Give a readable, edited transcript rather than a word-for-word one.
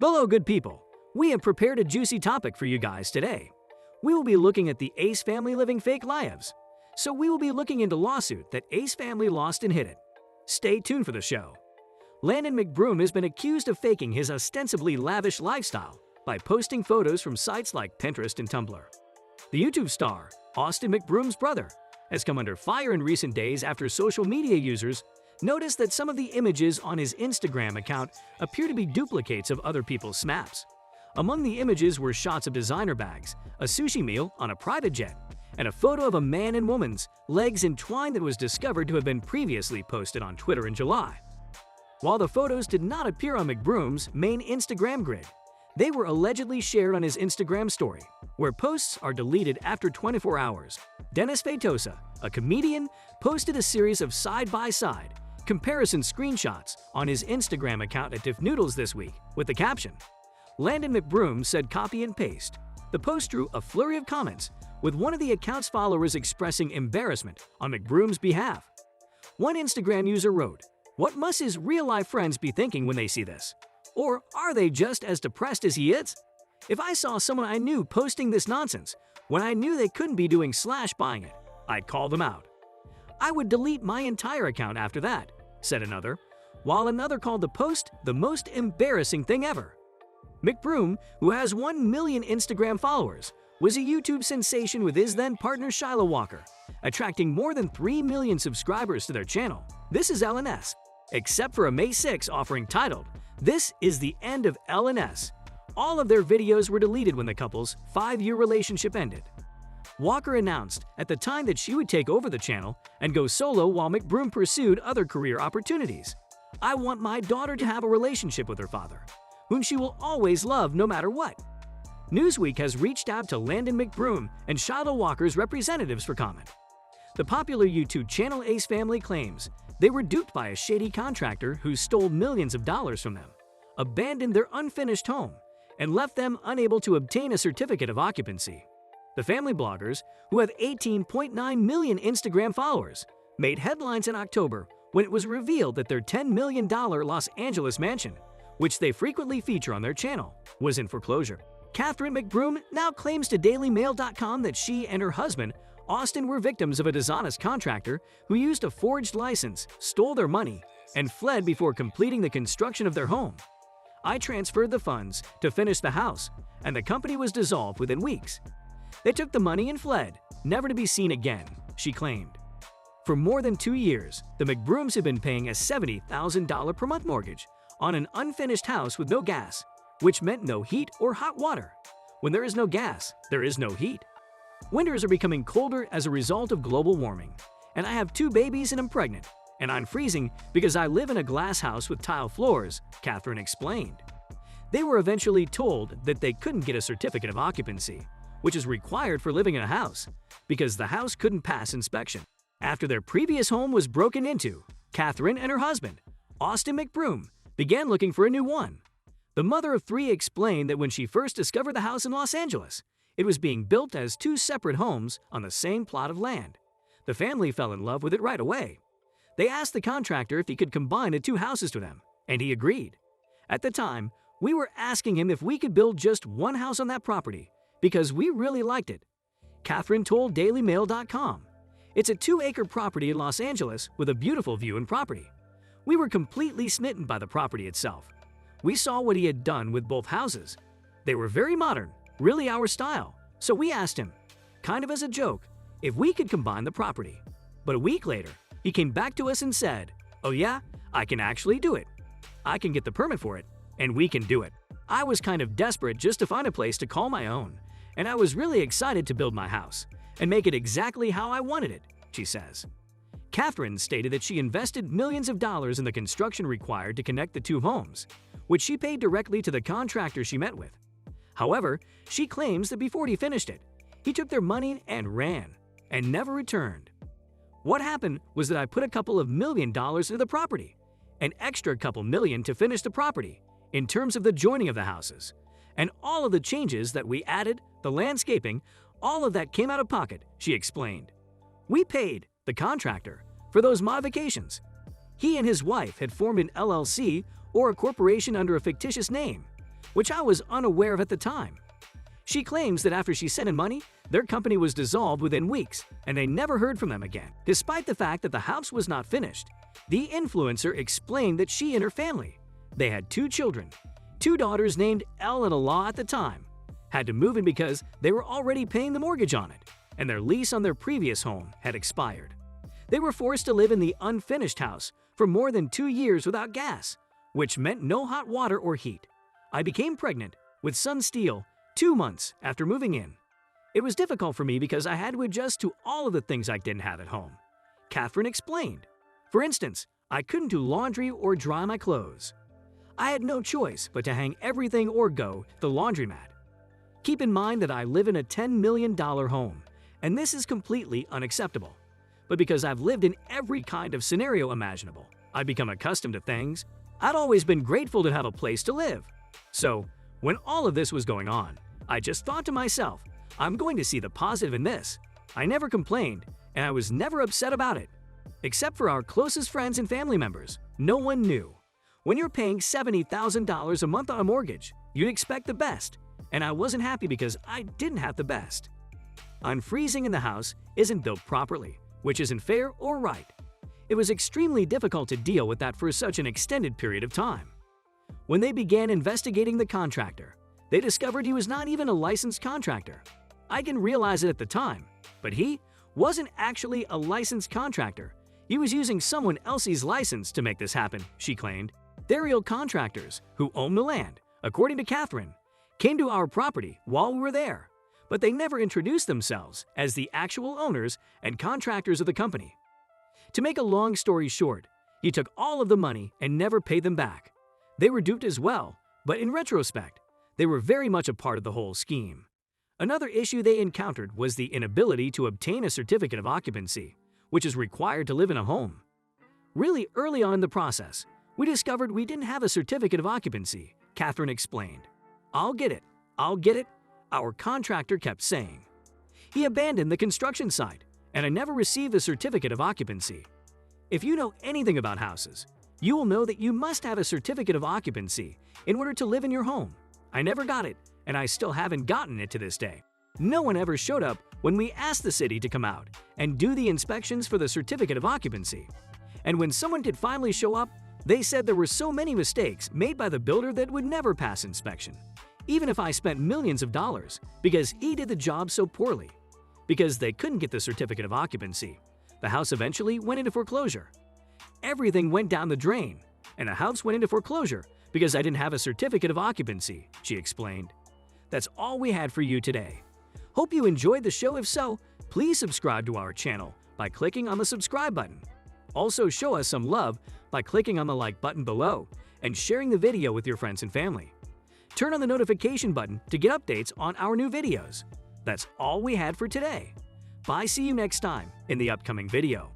Hello, good people. We have prepared a juicy topic for you guys today. We will be looking at the Ace family living fake lives. So we will be looking into lawsuit that Ace family lost and hidden. Stay tuned for the show. Landon McBroom has been accused of faking his ostensibly lavish lifestyle by posting photos from sites like Pinterest and Tumblr. The YouTube star, Austin McBroom's brother, has come under fire in recent days after social media users noticed that some of the images on his Instagram account appear to be duplicates of other people's snaps. Among the images were shots of designer bags, a sushi meal on a private jet, and a photo of a man and woman's legs entwined that was discovered to have been previously posted on Twitter in July. While the photos did not appear on McBroom's main Instagram grid, they were allegedly shared on his Instagram story, where posts are deleted after 24 hours. Dennis Feitosa, a comedian, posted a series of side-by-side comparison screenshots on his Instagram account at TIFFnoodles this week with the caption, "Landon McBroom said copy and paste." The post drew a flurry of comments, with one of the account's followers expressing embarrassment on McBroom's behalf. One Instagram user wrote, "What must his real-life friends be thinking when they see this? Or are they just as depressed as he is? If I saw someone I knew posting this nonsense when I knew they couldn't be doing /buying it, I'd call them out. I would delete my entire account after that," said another, while another called the post the most embarrassing thing ever. McBroom, who has 1 million Instagram followers, was a YouTube sensation with his then-partner Shiloh Walker, attracting more than 3 million subscribers to their channel. This is LNS, except for a May 6 offering titled, "This is the End of LNS." All of their videos were deleted when the couple's 5-year relationship ended. Walker announced at the time that she would take over the channel and go solo while McBroom pursued other career opportunities. "I want my daughter to have a relationship with her father, whom she will always love no matter what." Newsweek has reached out to Landon McBroom and Shiloh Walker's representatives for comment. The popular YouTube channel Ace Family claims they were duped by a shady contractor who stole millions of dollars from them, abandoned their unfinished home, and left them unable to obtain a certificate of occupancy. The family bloggers, who have 18.9 million Instagram followers, made headlines in October when it was revealed that their $10 million Los Angeles mansion, which they frequently feature on their channel, was in foreclosure. Catherine McBroom now claims to DailyMail.com that she and her husband, Austin, were victims of a dishonest contractor who used a forged license, stole their money, and fled before completing the construction of their home. "I transferred the funds to finish the house, and the company was dissolved within weeks. They took the money and fled, never to be seen again," she claimed. For more than 2 years, the McBrooms have been paying a $70,000 per month mortgage on an unfinished house with no gas, which meant no heat or hot water. When there is no gas, there is no heat. Winters are becoming colder as a result of global warming, and I have 2 babies and I'm pregnant, and I'm freezing because I live in a glass house with tile floors, Catherine explained. They were eventually told that they couldn't get a certificate of occupancy, which is required for living in a house, because the house couldn't pass inspection. After their previous home was broken into, Catherine and her husband, Austin McBroom, began looking for a new one. The mother of 3 explained that when she first discovered the house in Los Angeles, it was being built as 2 separate homes on the same plot of land. The family fell in love with it right away. They asked the contractor if he could combine the 2 houses to them, and he agreed. "At the time, we were asking him if we could build just 1 house on that property, because we really liked it," Catherine told DailyMail.com. "It's a 2-acre property in Los Angeles with a beautiful view and property. We were completely smitten by the property itself. We saw what he had done with both houses. They were very modern, really our style. So we asked him, kind of as a joke, if we could combine the property. But a week later, he came back to us and said, 'Oh yeah, I can actually do it. I can get the permit for it, and we can do it.' I was kind of desperate just to find a place to call my own, and I was really excited to build my house and make it exactly how I wanted it," she says. Catherine stated that she invested millions of dollars in the construction required to connect the 2 homes, which she paid directly to the contractor she met with. However, she claims that before he finished it, he took their money and ran, and never returned. "What happened was that I put a couple of $1 million into the property, an extra couple million to finish the property, in terms of the joining of the houses, and all of the changes that we added, the landscaping, all of that came out of pocket," she explained. "We paid, the contractor, for those modifications. He and his wife had formed an LLC or a corporation under a fictitious name, which I was unaware of at the time. She claims that after she sent in money, their company was dissolved within weeks, and they never heard from them again. Despite the fact that the house was not finished, the influencer explained that she and her family, they had 2 children, 2 daughters named Elle and Alaa at the time, had to move in because they were already paying the mortgage on it, and their lease on their previous home had expired. They were forced to live in the unfinished house for more than 2 years without gas, which meant no hot water or heat. I became pregnant with son Steele 2 months after moving in. It was difficult for me because I had to adjust to all of the things I didn't have at home. Catherine explained. For instance, I couldn't do laundry or dry my clothes. I had no choice but to hang everything or go to the laundromat. Keep in mind that I live in a $10 million home, and this is completely unacceptable. But because I've lived in every kind of scenario imaginable, I've become accustomed to things. I'd always been grateful to have a place to live. So, when all of this was going on, I just thought to myself, I'm going to see the positive in this. I never complained, and I was never upset about it. Except for our closest friends and family members, no one knew. When you're paying $70,000 a month on a mortgage, you'd expect the best, and I wasn't happy because I didn't have the best. Unfreezing in the house isn't built properly, which isn't fair or right. It was extremely difficult to deal with that for such an extended period of time. When they began investigating the contractor, they discovered he was not even a licensed contractor. I didn't realize it at the time, but he wasn't actually a licensed contractor. He was using someone else's license to make this happen, she claimed. They're real contractors who own the land, according to Catherine, came to our property while we were there, but they never introduced themselves as the actual owners and contractors of the company. To make a long story short, he took all of the money and never paid them back. They were duped as well, but in retrospect, they were very much a part of the whole scheme. Another issue they encountered was the inability to obtain a certificate of occupancy, which is required to live in a home. Really early on in the process, we discovered we didn't have a certificate of occupancy, Catherine explained. I'll get it, our contractor kept saying. He abandoned the construction site, and I never received the certificate of occupancy. If you know anything about houses, you will know that you must have a certificate of occupancy in order to live in your home. I never got it, and I still haven't gotten it to this day. No one ever showed up when we asked the city to come out and do the inspections for the certificate of occupancy. And when someone did finally show up, they said there were so many mistakes made by the builder that would never pass inspection, even if I spent millions of dollars, because he did the job so poorly. Because they couldn't get the certificate of occupancy, the house eventually went into foreclosure. Everything went down the drain, and the house went into foreclosure because I didn't have a certificate of occupancy, she explained. That's all we had for you today. Hope you enjoyed the show. If so, please subscribe to our channel by clicking on the subscribe button. Also, show us some love by clicking on the like button below and sharing the video with your friends and family. Turn on the notification button to get updates on our new videos. That's all we had for today. Bye, see you next time in the upcoming video.